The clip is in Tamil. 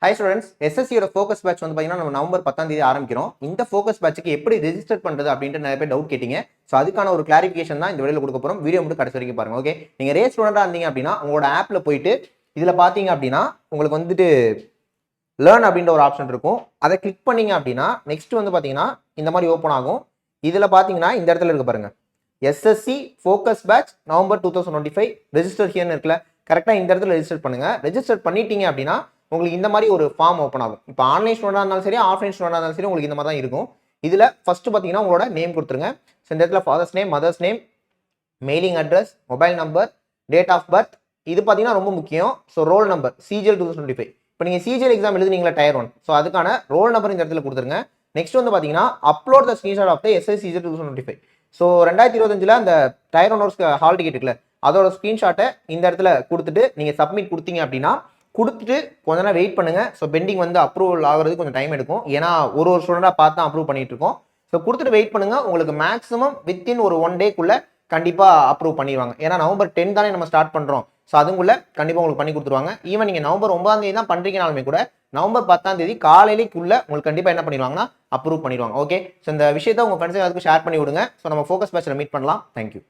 ஹாய் ஸ்டூடெண்ட்ஸ், எஸ்எஸ்சியோட ஃபோக்கஸ் பேட்ச் வந்து பார்த்தீங்கன்னா நம்ம நவம்பர் 10 ஆரம்பிக்கிறோம். இந்த ஃபோக்கஸ் பேட்சுக்கு எப்படி ரெஜிஸ்டர் பண்ணுறது அப்படின்ட்டு நிறைய பேர் டவுட் கேட்டீங்க. ஸோ அதுக்கான ஒரு கிளாரிஃபிகேஷன் தான் இந்த வீடியோவில் கொடுக்க போகிறோம். வீடியோ மட்டும் கடைசி வரைக்கும் பாருங்க. ஓகே, நீங்கள் ரேஸ் ஸ்டூடெண்டாக இருந்தீங்க அப்படின்னா உங்களோட ஆப்பில் போயிட்டு இதில் பார்த்தீங்க அப்படின்னா உங்களுக்கு வந்துட்டு லேர்ன் அப்படின்ற ஒரு ஆப்ஷன் இருக்கும். அதை கிளிக் பண்ணீங்க அப்படின்னா நெக்ஸ்ட் வந்து பார்த்தீங்கன்னா இந்த மாதிரி ஓப்பன் ஆகும். இதில் பார்த்தீங்கன்னா இந்த இடத்துல இருக்க பாருங்க, SSC focus batch November 2025 register ஹியர்னு இருக்குல்ல, கரெக்டாக இந்த இடத்துல ரெஜிஸ்டர் பண்ணுங்க. ரெஜிஸ்டர் பண்ணிட்டீங்க அப்படின்னா உங்களுக்கு இந்த மாதிரி ஒரு ஃபார்ம் ஓப்பன் ஆகும். இப்போ ஆன்லைன் ஸ்டூடெண்டாக இருந்தாலும் சரி, ஆஃப்லைன் ஸ்டூடெண்டாக இருந்தாலும் சரி, உங்களுக்கு இந்த மாதிரி தான் இருக்கும். இதில் ஃபர்ஸ்ட் பார்த்தீங்கன்னா உங்களோட நேம் கொடுத்துருங்க. ஸோ இந்த இடத்துல father's name, mother's name, mailing address, mobile number, date of birth, இது பார்த்தீங்கன்னா ரொம்ப முக்கியம். So roll number, CGL 2025. இப்போ நீங்கள் சிஜிஎல் எக்ஸாம் எழுதுனீங்களா டயர் 1, ஸோ அதுக்கான ரோல் நம்பர் இந்த இடத்துல கொடுத்துருங்க. நெக்ஸ்ட் வந்து பார்த்தீங்கன்னா upload the screenshot of the SSC CGL 2025. So 2025 அந்த டயர் 1 ஹால் டிக்கெட் இருக்குல்ல, அதோட ஸ்க்ரீன்ஷாட்டை இந்த இடத்துல கொடுத்துட்டு நீங்கள் சப்மிட் கொடுத்தீங்க அப்படின்னா கொடுத்துட்டு கொஞ்ச நேரம் வெயிட் பண்ணுங்க. ஸோ பெண்டிங் வந்து அப்ரூவல் ஆகிறது கொஞ்சம் டைம் எடுக்கும். ஏன்னா ஒரு ஸ்டூடெண்டாக பார்த்து தான் அப்ரூவ் பண்ணிட்டு இருக்கோம். ஸோ கொடுத்துட்டு வெயிட் பண்ணுங்க. உங்களுக்கு மேக்ஸிமம் வித்தின் ஒரு 1 டேக்குள்ள கண்டிப்பாக அப்ரூவ் பண்ணிடுவாங்க. ஏன்னா நவம்பர் 10 தானே நம்ம ஸ்டார்ட் பண்ணுறோம். ஸோ அதுக்குள்ள கண்டிப்பாக உங்களுக்கு பண்ணி கொடுத்துருவாங்க. ஈவன் நீங்கள் நவம்பர் 9 தான் பண்ணுறீங்கனாலுமே கூட நவம்பர் 10 காலையிலேக்குள்ள உங்களுக்கு கண்டிப்பாக என்ன பண்ணிடுவாங்கன்னா அப்ரூவ் பண்ணிடுவாங்க. ஓகே, ஸோ இந்த விஷயத்தை உங்கள் ஃப்ரெண்ட்ஸுக்கு அதுக்கு ஷேர் பண்ணி விடுங்க. ஸோ நம்ம ஃபோக்கஸ் பேட்சில் மீட் பண்ணலாம். தேங்க்யூ.